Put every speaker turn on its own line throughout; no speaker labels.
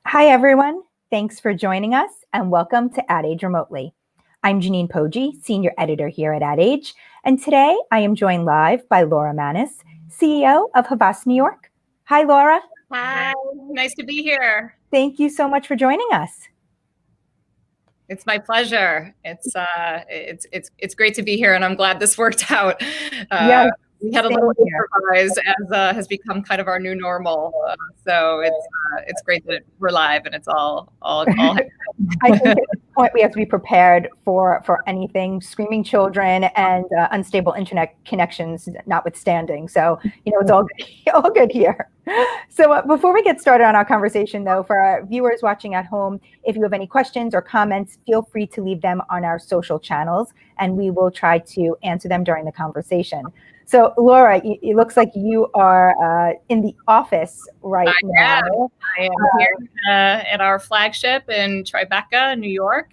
Hi, everyone. Thanks for joining us and welcome to Ad Age Remotely. I'm Janine Poggi, Senior Editor here at Ad Age, and today I am joined live by Laura Maness, CEO of Havas, New York. Hi, Laura.
Hi, nice to be here.
Thank you so much for joining us.
It's my pleasure. It's great to be here, and I'm glad this worked out.
Yes,
we had a little improvise, as has become kind of our new normal. So it's great that we're live and it's all.
I think at this point we have to be prepared for anything, screaming children and unstable internet connections notwithstanding. So, it's all good here. So before we get started on our conversation, though, for our viewers watching at home, if you have any questions or comments, feel free to leave them on our social channels, and we will try to answer them during the conversation. So, Laura, it looks like you are in the office right now.
I am here at our flagship in Tribeca, New York.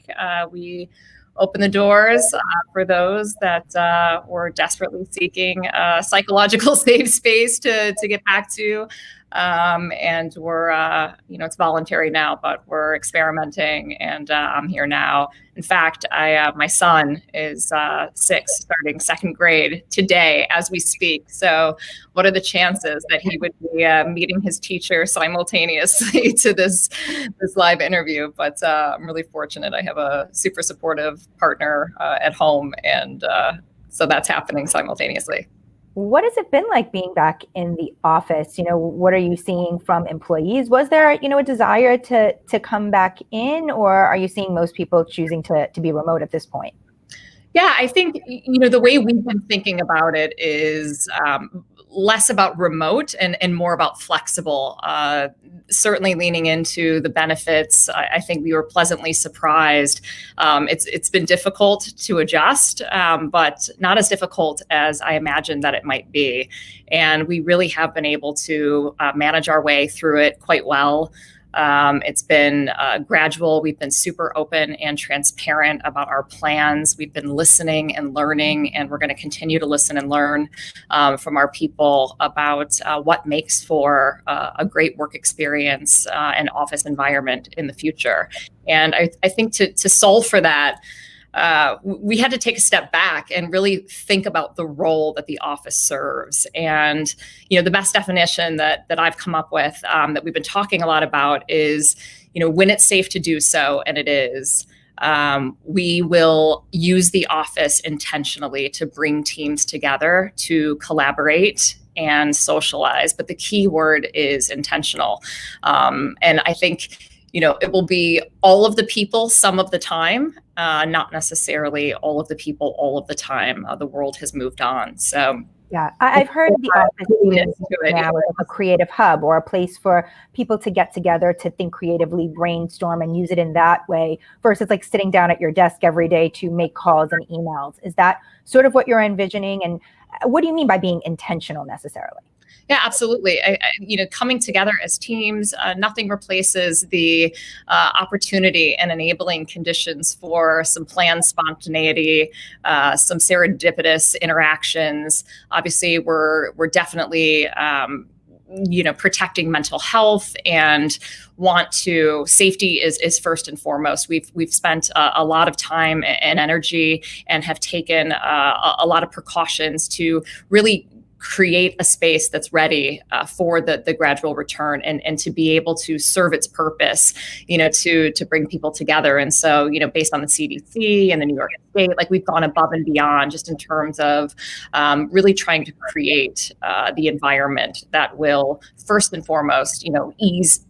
We open the doors for those that were desperately seeking a psychological safe space to get back to. And we're, it's voluntary now, but we're experimenting, and I'm here now. In fact, my son is 6, starting second grade today as we speak. So what are the chances that he would be meeting his teacher simultaneously to this live interview? But I'm really fortunate. I have a super supportive partner at home, and so that's happening simultaneously.
What has it been like being back in the office? What are you seeing from employees? Was there, a desire to come back in, or are you seeing most people choosing to be remote at this point?
Yeah, I think, the way we've been thinking about it is less about remote and more about flexible. Certainly leaning into the benefits. I think we were pleasantly surprised. It's been difficult to adjust, but not as difficult as I imagined that it might be. And we really have been able to manage our way through it quite well. It's been gradual. We've been super open and transparent about our plans. We've been listening and learning, and we're going to continue to listen and learn from our people about what makes for a great work experience and office environment in the future. And I think to solve for that, we had to take a step back and really think about the role that the office serves. And, the best definition that I've come up with that we've been talking a lot about is, when it's safe to do so, and it is, we will use the office intentionally to bring teams together to collaborate and socialize. But the key word is intentional. And I think, it will be all of the people some of the time, not necessarily all of the people all of the time. The world has moved on. So
yeah, I've heard the office now as a creative hub or a place for people to get together to think creatively, brainstorm, and use it in that way versus like sitting down at your desk every day to make calls and emails. Is that sort of what you're envisioning? And what do you mean by being intentional necessarily?
Yeah, absolutely. Coming together as teams, nothing replaces the opportunity and enabling conditions for some planned spontaneity, some serendipitous interactions. Obviously, we're definitely protecting mental health and safety is first and foremost. We've spent a lot of time and energy and have taken a lot of precautions to really create a space that's ready for the gradual return and to be able to serve its purpose, to bring people together. And so, based on the CDC and the New York State, like we've gone above and beyond just in terms of really trying to create the environment that will first and foremost,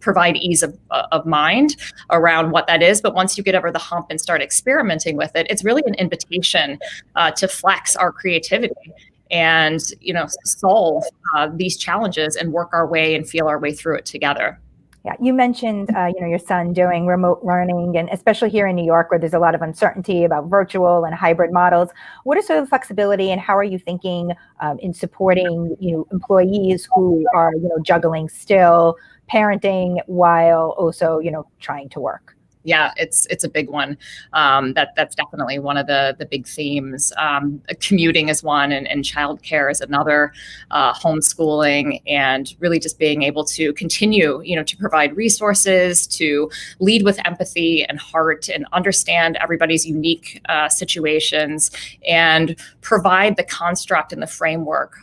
provide ease of mind around what that is. But once you get over the hump and start experimenting with it, it's really an invitation to flex our creativity and solve these challenges and work our way and feel our way through it together.
Yeah, you mentioned your son doing remote learning, and especially here in New York, where there's a lot of uncertainty about virtual and hybrid models. What is sort of the flexibility, and how are you thinking in supporting employees who are juggling still parenting while also trying to work?
Yeah, it's a big one. That's definitely one of the big themes. Commuting is one, and childcare is another. Homeschooling, and really just being able to continue, to provide resources, to lead with empathy and heart, and understand everybody's unique situations, and provide the construct and the framework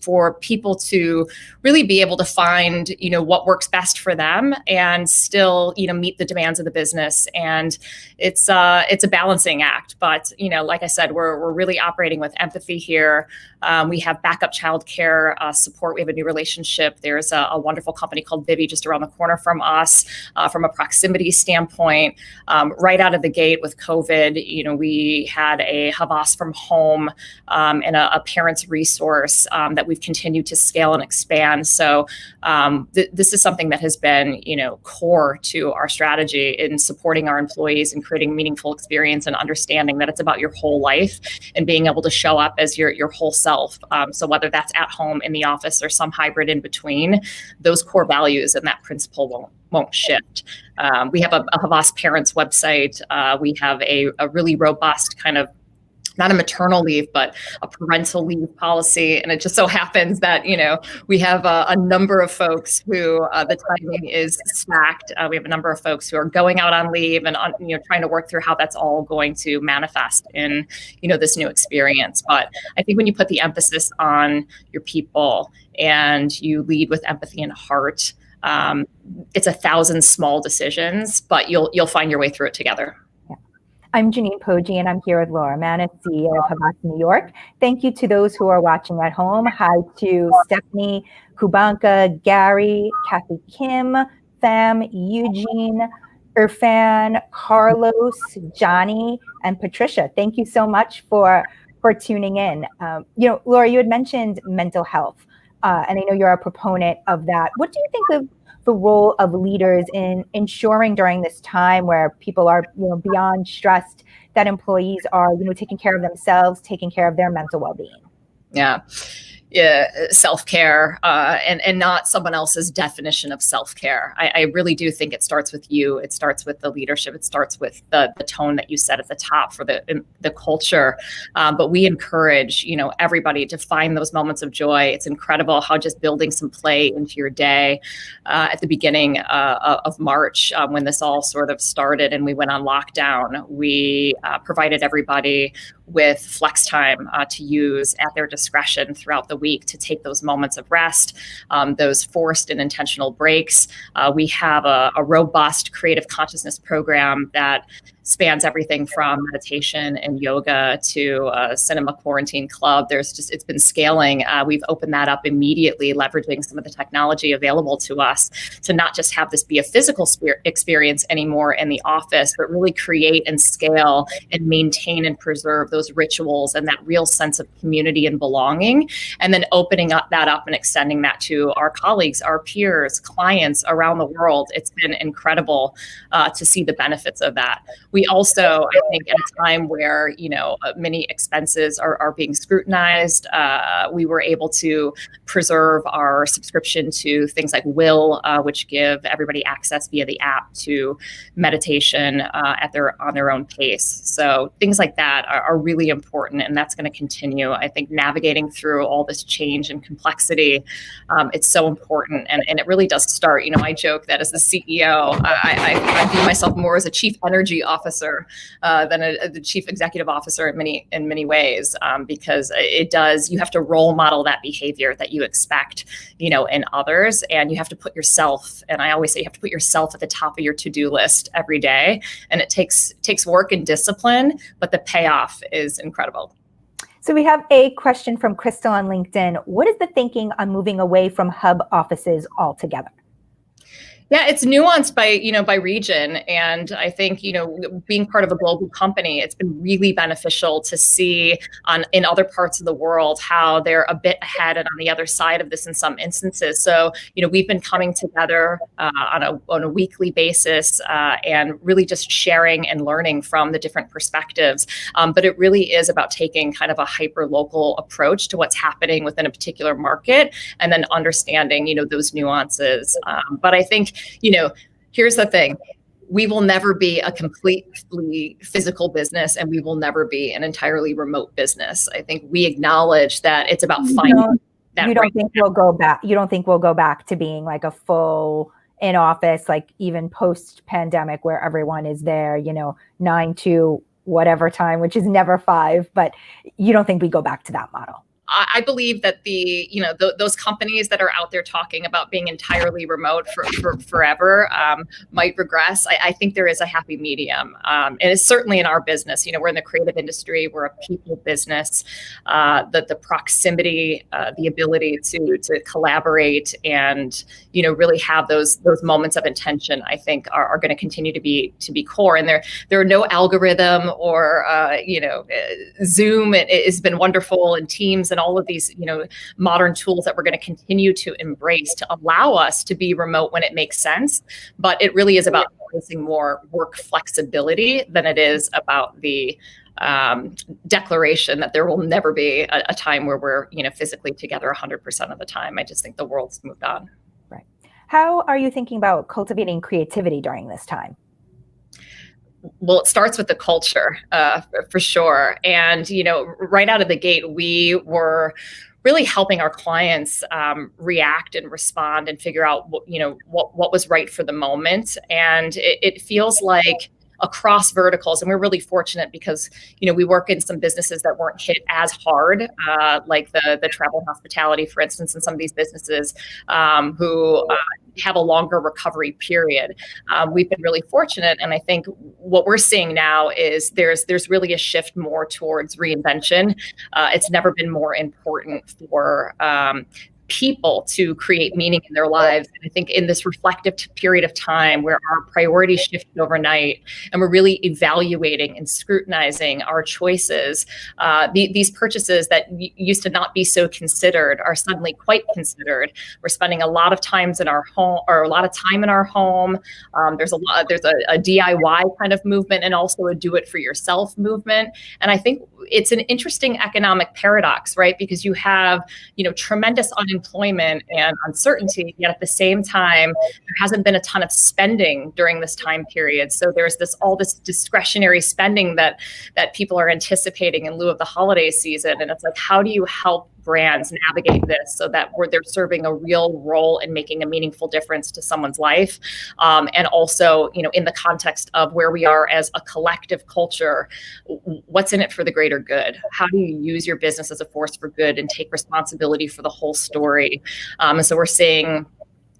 for people to really be able to find, what works best for them, and still, meet the demands of the business. And it's a balancing act, but like I said, we're really operating with empathy here. We have backup childcare support. We have a new relationship. There's a wonderful company called Vivi just around the corner from us. From a proximity standpoint, right out of the gate with COVID, we had a Havas from home, and a parent's resource that we've continued to scale and expand. So this is something that has been, core to our strategy in supporting our employees and creating meaningful experience, and understanding that it's about your whole life and being able to show up as your whole self. So whether that's at home, in the office, or some hybrid in between, those core values and that principle won't shift. We have a Havas Parents website. We have a really robust kind of, not a maternal leave, but a parental leave policy. And it just so happens that, we have a number of folks who the timing is stacked. We have a number of folks who are going out on leave, and, trying to work through how that's all going to manifest in, this new experience. But I think when you put the emphasis on your people and you lead with empathy and heart, it's 1,000 small decisions, but you'll find your way through it together.
I'm Janine Poggi, and I'm here with Laura Maness, CEO of Havas New York. Thank you to those who are watching at home. Hi to Stephanie, Kubanka, Gary, Kathy Kim, Tham, Eugene, Irfan, Carlos, Johnny, and Patricia. Thank you so much for tuning in. Laura, you had mentioned mental health, and I know you're a proponent of that. What do you think of the role of leaders in ensuring during this time where people are, beyond stressed, that employees are, taking care of themselves, taking care of their mental well-being?
Yeah. Self-care, and not someone else's definition of self-care. I really do think it starts with you. It starts with the leadership. It starts with the tone that you set at the top for the culture. But we encourage, everybody to find those moments of joy. It's incredible how just building some play into your day at the beginning of March, when this all sort of started and we went on lockdown, we provided everybody with flex time to use at their discretion throughout the week to take those moments of rest, those forced and intentional breaks. We have a robust creative consciousness program that spans everything from meditation and yoga to cinema quarantine club. It's been scaling. We've opened that up immediately, leveraging some of the technology available to us to not just have this be a physical experience anymore in the office, but really create and scale and maintain and preserve those rituals and that real sense of community and belonging. And then opening that up and extending that to our colleagues, our peers, clients around the world. It's been incredible to see the benefits of that. We also, I think, at a time where, many expenses are being scrutinized, we were able to preserve our subscription to things like Will, which give everybody access via the app to meditation on their own pace. So things like that are really important, and that's going to continue. I think navigating through all this change and complexity, it's so important, and it really does start. I joke that as the CEO, I view myself more as a chief energy officer than the chief executive officer in many ways, because you have to role model that behavior that you expect, in others, and you have to put yourself, and I always say you have to put yourself at the top of your to-do list every day, and it takes work and discipline, but the payoff is incredible.
So we have a question from Crystal on LinkedIn. What is the thinking on moving away from hub offices altogether?
Yeah, it's nuanced by region. And I think, being part of a global company, it's been really beneficial to see in other parts of the world how they're a bit ahead and on the other side of this in some instances. So, we've been coming together on a weekly basis and really just sharing and learning from the different perspectives. But it really is about taking kind of a hyper-local approach to what's happening within a particular market, and then understanding, those nuances. But I think, here's the thing. we will never be a completely physical business, and we will never be an entirely remote business. I think we acknowledge that it's about finding that.
You don't think we'll go back? You don't think we'll go back to being like a full in office, like even post pandemic, where everyone is there, 9 to whatever time, which is never 5, but you don't think we go back to that model?
I believe that those companies that are out there talking about being entirely remote for forever might regress. I think there is a happy medium, and it's certainly in our business. We're in the creative industry. We're a people business. The proximity, the ability to collaborate, and really have those moments of intention, I think are going to continue to be core. And there are no algorithm or Zoom. It has been wonderful, and Teams and all of these, modern tools that we're going to continue to embrace to allow us to be remote when it makes sense. But it really is about embracing more work flexibility than it is about the declaration that there will never be a time where we're, physically together 100% of the time. I just think the world's moved on.
Right. How are you thinking about cultivating creativity during this time?
Well, it starts with the culture, for sure. And, right out of the gate, we were really helping our clients react and respond and figure out what was right for the moment. And it feels like across verticals, and we're really fortunate because we work in some businesses that weren't hit as hard, like the travel and hospitality, for instance, and some of these businesses who have a longer recovery period. We've been really fortunate, and I think what we're seeing now is there's really a shift more towards reinvention. It's never been more important for people to create meaning in their lives. And I think in this reflective period of time where our priorities shifted overnight and we're really evaluating and scrutinizing our choices, these purchases that used to not be so considered are suddenly quite considered. We're spending a lot of times in our home, or a lot of time in our home. There's a DIY kind of movement, and also a do it for yourself movement. And I think it's an interesting economic paradox, right? Because you have, tremendous unemployment and uncertainty, yet at the same time, there hasn't been a ton of spending during this time period. So there's all this discretionary spending that people are anticipating in lieu of the holiday season. And it's like, how do you help brands navigate this so that they're serving a real role in making a meaningful difference to someone's life? And also, in the context of where we are as a collective culture, what's in it for the greater good? How do you use your business as a force for good and take responsibility for the whole story? And so we're seeing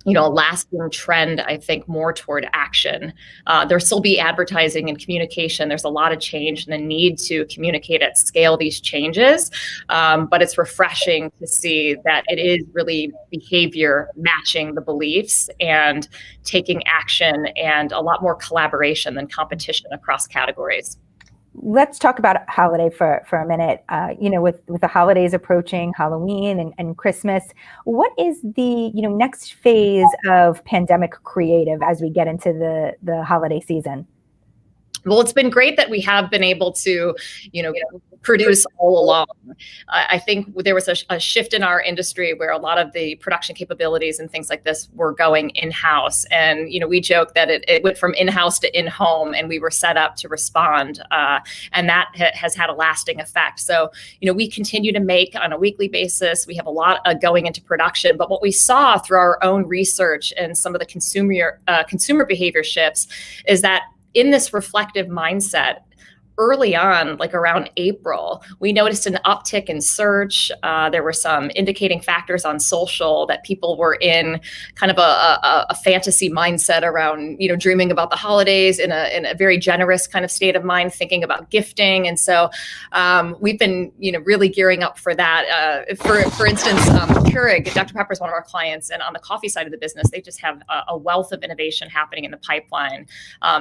a lasting trend, I think, more toward action. There'll still be advertising and communication. There's a lot of change and the need to communicate at scale these changes. But it's refreshing to see that it is really behavior matching the beliefs and taking action, and a lot more collaboration than competition across categories.
Let's talk about holiday for a minute. With the holidays approaching, Halloween and Christmas, what is the next phase of pandemic creative as we get into the holiday season?
Well, it's been great that we have been able to, produce all along. I think there was a shift in our industry where a lot of the production capabilities and things like this were going in-house. And, we joke that it went from in-house to in-home, and we were set up to respond. And that has had a lasting effect. So, we continue to make on a weekly basis. We have a lot going into production. But what we saw through our own research and some of the consumer behavior shifts is that in this reflective mindset, early on, like around April, we noticed an uptick in search. There were some indicating factors on social that people were in kind of a fantasy mindset around, dreaming about the hodidays in a very generous kind of state of mind, thinking about gifting. And so we've been, really gearing up for that. For instance, Keurig, Dr. Pepper is one of our clients, and on the coffee side of the business, they just have a wealth of innovation happening in the pipeline.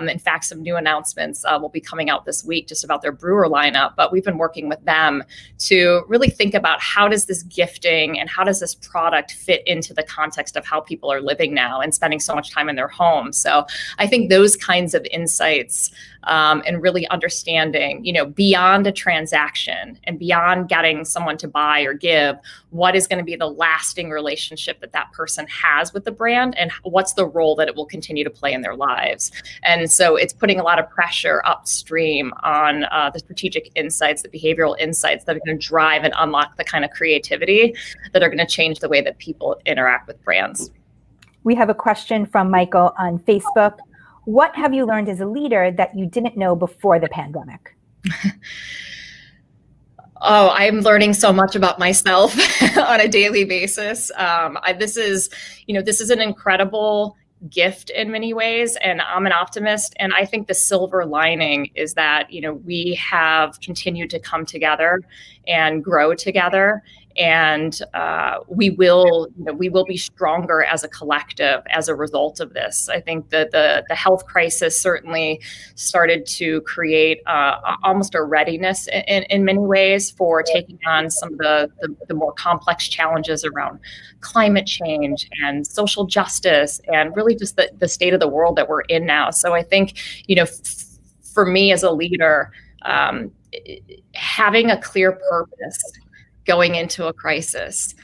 In fact, some new announcements will be coming out this week just about their brewer lineup, but we've been working with them to really think about how does this gifting and how does this product fit into the context of how people are living now and spending so much time in their homes. So I think those kinds of insights and really understanding, beyond a transaction and beyond getting someone to buy or give, what is going to be the lasting relationship that that person has with the brand, and what's the role that it will continue to play in their lives. And so it's putting a lot of pressure upstream on the strategic insights, the behavioral insights that are going to drive and unlock the kind of creativity that are going to change the way that people interact with brands.
We have a question from Michael on Facebook. What have you learned as a leader that you didn't know before the pandemic?
Oh, I'm learning so much about myself on a daily basis. This is an incredible gift in many ways, and I'm an optimist. And I think the silver lining is that, we have continued to come together and grow together. And we will be stronger as a collective as a result of this. I think that the health crisis certainly started to create almost a readiness in many ways for taking on some of the more complex challenges around climate change and social justice, and really just the state of the world that we're in now. So I think, for me as a leader, having a clear purpose going into a crisis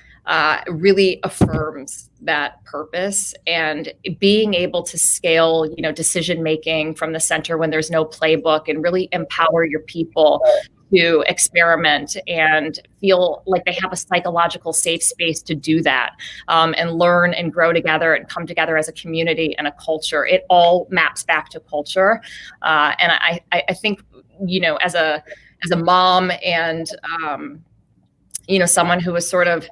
really affirms that purpose, and being able to scale, decision making from the center when there's no playbook, and really empower your people to experiment and feel like they have a psychological safe space to do that, and learn and grow together and come together as a community and a culture. It all maps back to culture. And I think, as a mom and, someone who was sort of,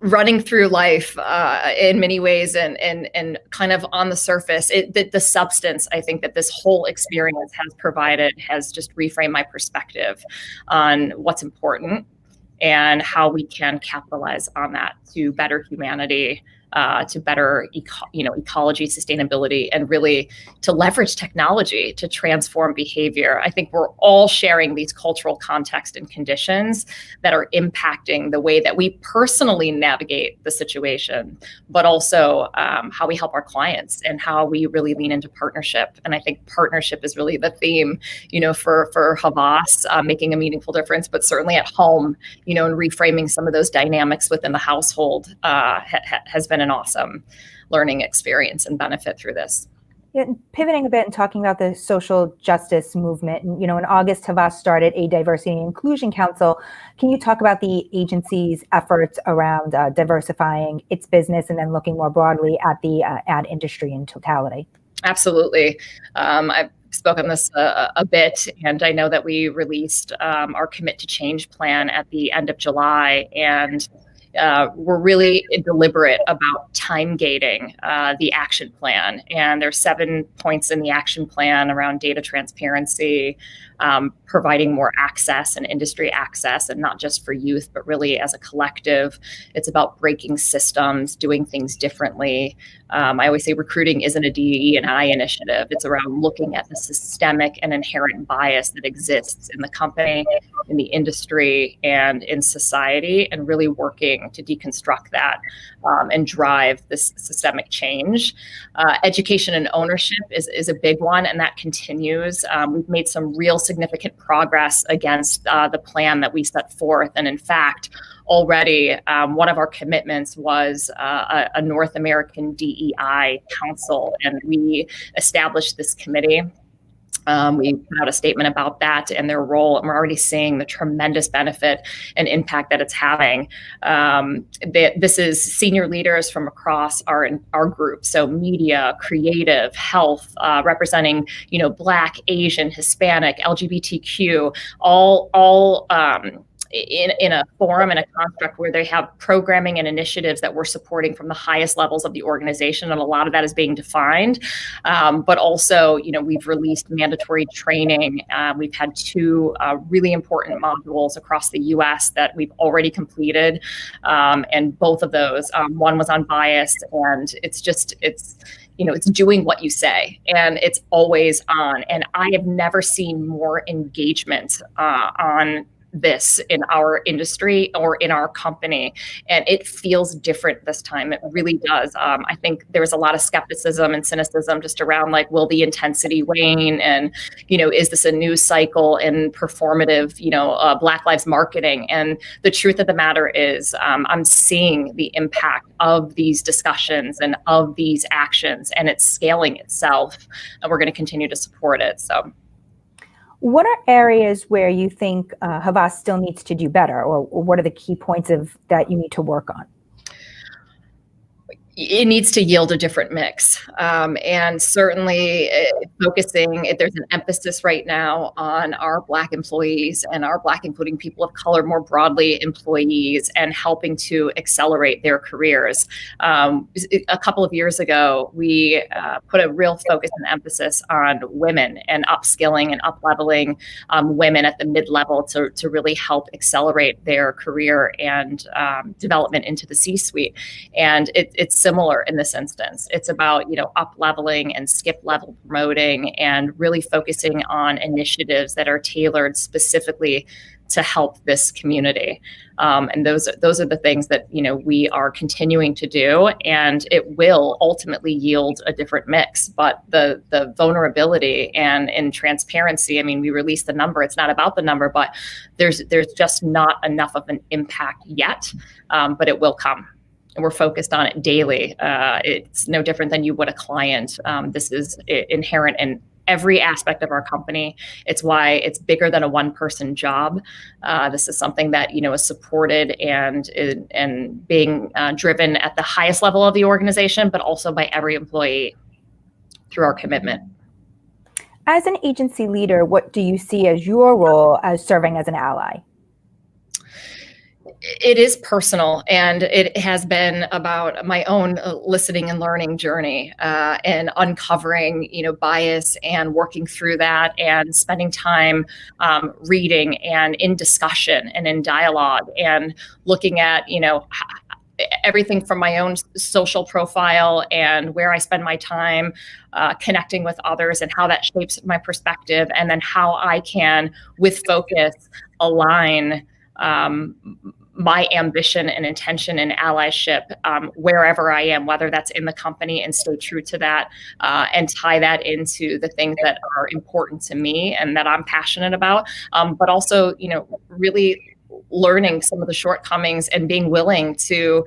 running through life in many ways, and kind of on the surface, the substance, I think, that this whole experience has provided has just reframed my perspective on what's important and how we can capitalize on that to better humanity, to better ecology, sustainability, and really to leverage technology to transform behavior. I think we're all sharing these cultural context and conditions that are impacting the way that we personally navigate the situation, but also how we help our clients and how we really lean into partnership. And I think partnership is really the theme, for Havas, making a meaningful difference, but certainly at home, and reframing some of those dynamics within the household has been an awesome learning experience and benefit through this.
Yeah, pivoting a bit and talking about the social justice movement. And, in August, Havas started a Diversity and Inclusion Council. Can you talk about the agency's efforts around diversifying its business, and then looking more broadly at the ad industry in totality?
Absolutely. I've spoken on this a bit, and I know that we released our Commit to Change plan at the end of July, and we're really deliberate about time gating the action plan. And there's 7 points in the action plan around data transparency, providing more access and industry access, and not just for youth, but really as a collective. It's about breaking systems, doing things differently. I always say recruiting isn't a DE&I initiative. It's around looking at the systemic and inherent bias that exists in the company, in the industry, and in society, and really working to deconstruct that and drive this systemic change. Education and ownership is a big one, and that continues. We've made some real significant progress against the plan that we set forth. And in fact, already one of our commitments was a North American DEI Council, and we established this committee. We put out a statement about that and their role, and we're already seeing the tremendous benefit and impact that it's having. This is senior leaders from across our group, so media, creative, health, representing Black, Asian, Hispanic, LGBTQ, all in a forum and a construct where they have programming and initiatives that we're supporting from the highest levels of the organization, and a lot of that is being defined. But also, we've released mandatory training. We've had 2 really important modules across the U.S. that we've already completed, and both of those, one was on bias, and it's doing what you say, and it's always on. And I have never seen more engagement on this in our industry or in our company, and it feels different this time. It really does. I think there was a lot of skepticism and cynicism just around like, will the intensity wane, and is this a news cycle and performative Black Lives marketing? And the truth of the matter is, I'm seeing the impact of these discussions and of these actions, and it's scaling itself, and we're going to continue to support it. So
what are areas where you think Havas still needs to do better, or what are the key points that you need to work on?
It needs to yield a different mix. And certainly focusing, there's an emphasis right now on our Black employees and our Black, including people of color, more broadly employees, and helping to accelerate their careers. A couple of years ago, we put a real focus and emphasis on women and upskilling and up-leveling women at the mid-level to really help accelerate their career and development into the C-suite. And it's similar in this instance. It's about, up-leveling and skip-level promoting and really focusing on initiatives that are tailored specifically to help this community. And those are the things that, we are continuing to do, and it will ultimately yield a different mix. But the vulnerability and transparency, I mean, we released the number. It's not about the number, but there's just not enough of an impact yet, but it will come. And we're focused on it daily. It's no different than you would a client. This is inherent in every aspect of our company. It's why it's bigger than a one-person job. This is something that is supported and being driven at the highest level of the organization, but also by every employee through our commitment.
As an agency leader, what do you see as your role as serving as an ally?
It is personal, and it has been about my own listening and learning journey, and uncovering, bias and working through that, and spending time reading and in discussion and in dialogue, and looking at, everything from my own social profile and where I spend my time connecting with others and how that shapes my perspective, and then how I can, with focus, align my ambition and intention and allyship wherever I am, whether that's in the company, and stay true to that, and tie that into the things that are important to me and that I'm passionate about, but also, really learning some of the shortcomings and being willing to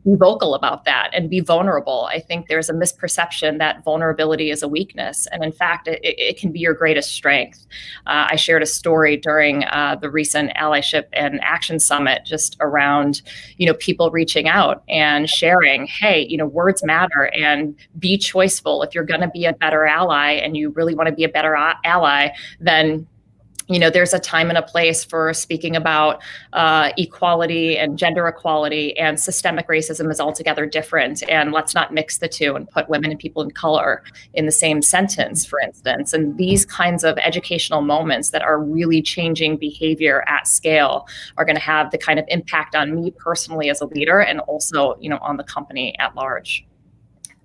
be vocal about that and be vulnerable. I think there's a misperception that vulnerability is a weakness, and in fact, it can be your greatest strength. I shared a story during the recent Allyship and Action Summit just around, people reaching out and sharing, hey, words matter, and be choiceful. If you're going to be a better ally and you really want to be a better ally, then there's a time and a place for speaking about equality and gender equality, and systemic racism is altogether different. And let's not mix the two and put women and people in color in the same sentence, for instance. And these kinds of educational moments that are really changing behavior at scale are going to have the kind of impact on me personally as a leader, and also, on the company at large.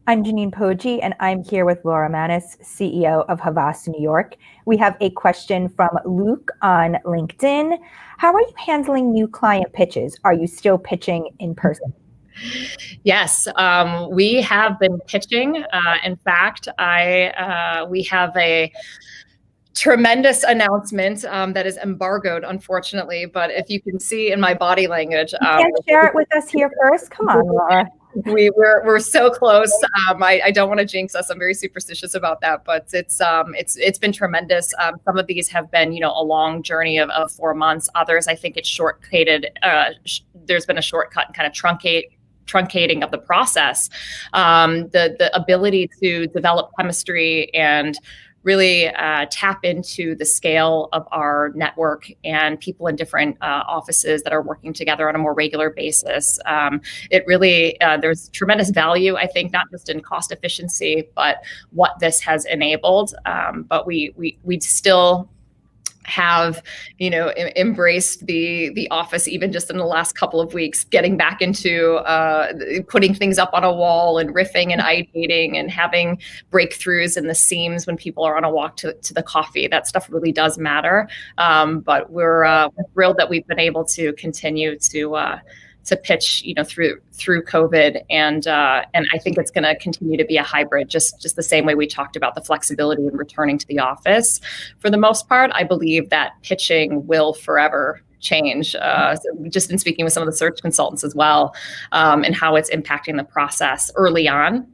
I'm Janine Poggi, and I'm here with Laura Maness, CEO of Havas New York. We have a question from Luke on LinkedIn. How are you handling new client pitches? Are you still pitching in person?
Yes, we have been pitching. In fact, we have a tremendous announcement that is embargoed, unfortunately. But if you can see in my body language,
you can't share it with us here first. Come on, Laura.
We're so close. I don't want to jinx us. I'm very superstitious about that, but it's been tremendous. Some of these have been, a long journey of 4 months. Others, I think it's shortcutted. There's been a shortcut and kind of truncating of the process. The ability to develop chemistry and really tap into the scale of our network and people in different offices that are working together on a more regular basis. It really, there's tremendous value, I think, not just in cost efficiency, but what this has enabled. But we still have embraced the office even just in the last couple of weeks, getting back into putting things up on a wall and riffing and ideating and having breakthroughs in the seams when people are on a walk to the coffee. That stuff really does matter. But we're thrilled that we've been able to continue to pitch, through COVID, and I think it's going to continue to be a hybrid, just the same way we talked about the flexibility in returning to the office. For the most part, I believe that pitching will forever change. So just in speaking with some of the search consultants as well, and how it's impacting the process early on.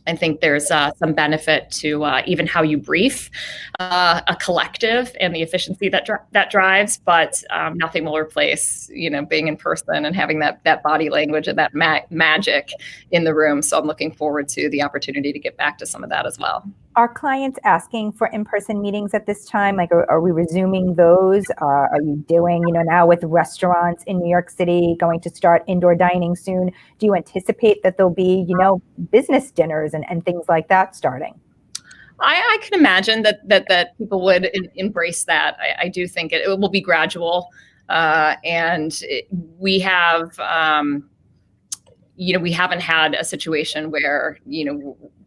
I think there's some benefit to even how you brief a collective and the efficiency that drives, but nothing will replace, being in person and having that body language and that magic in the room. So I'm looking forward to the opportunity to get back to some of that as well.
Are clients asking for in-person meetings at this time? Like, are we resuming those? Are you doing, now with restaurants in New York City going to start indoor dining soon? Do you anticipate that there'll be, business dinners and things like that starting?
I can imagine that people would embrace that. I do think it will be gradual, and we have, we haven't had a situation where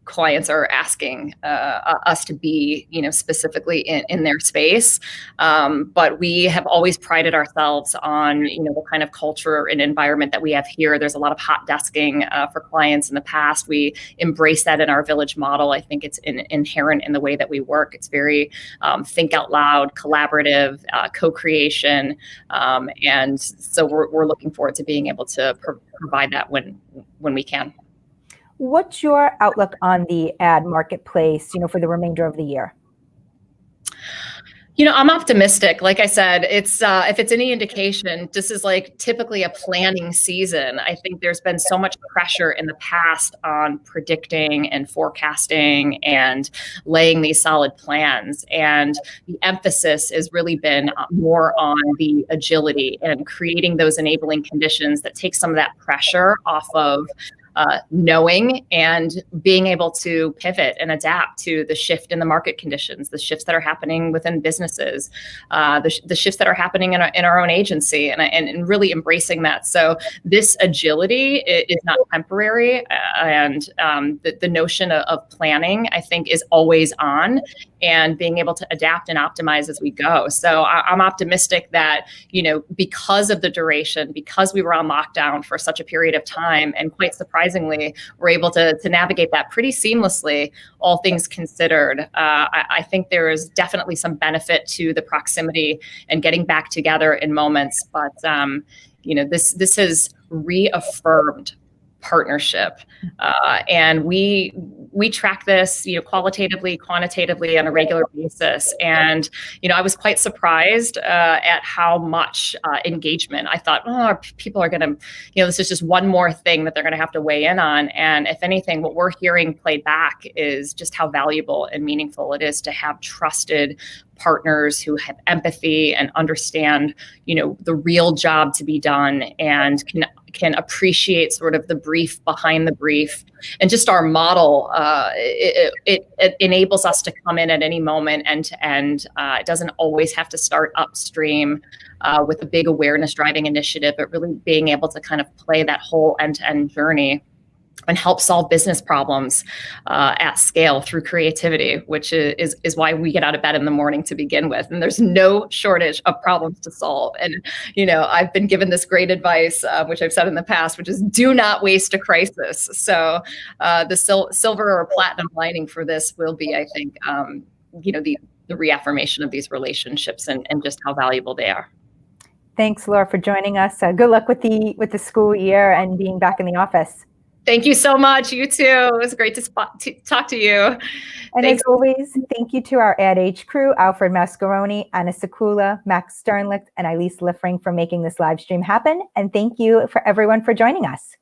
clients are asking us to be, specifically in their space. But we have always prided ourselves on, the kind of culture and environment that we have here. There's a lot of hot desking for clients in the past. We embrace that in our village model. I think it's inherent in the way that we work. It's very think out loud, collaborative, co-creation. And so we're looking forward to being able to provide that when we can.
What's your outlook on the ad marketplace, for the remainder of the year?
I'm optimistic. Like I said, it's if it's any indication, this is like typically a planning season. I think there's been so much pressure in the past on predicting and forecasting and laying these solid plans. And the emphasis has really been more on the agility and creating those enabling conditions that take some of that pressure off of knowing and being able to pivot and adapt to the shift in the market conditions, the shifts that are happening within businesses, the shifts that are happening in our own agency, and really embracing that. So this agility is not temporary, and the notion of planning, I think, is always on, and being able to adapt and optimize as we go. So I'm optimistic that, because of the duration, because we were on lockdown for such a period of time, and quite surprisingly, we're able to navigate that pretty seamlessly, all things considered. I think there is definitely some benefit to the proximity and getting back together in moments, but this has reaffirmed partnership, and we track this, qualitatively, quantitatively on a regular basis. And I was quite surprised at how much engagement. I thought, people are going to, this is just one more thing that they're going to have to weigh in on. And if anything, what we're hearing played back is just how valuable and meaningful it is to have trusted partners who have empathy and understand, the real job to be done, and can appreciate sort of the brief behind the brief. And just our model, it enables us to come in at any moment, end to end. It doesn't always have to start upstream with a big awareness driving initiative, but really being able to kind of play that whole end-to-end journey and help solve business problems at scale through creativity, which is why we get out of bed in the morning to begin with. And there's no shortage of problems to solve. And, I've been given this great advice, which I've said in the past, which is do not waste a crisis. So the silver or platinum lining for this will be, I think, the reaffirmation of these relationships and just how valuable they are.
Thanks, Laura, for joining us. Good luck with the school year and being back in the office.
Thank you so much. You too. It was great to talk to you.
And Thanks. As always, thank you to our Ad Age crew, Alfred Mascaroni, Anna Sekula, Max Sternlicht, and Elise Liffring for making this live stream happen. And thank you for everyone for joining us.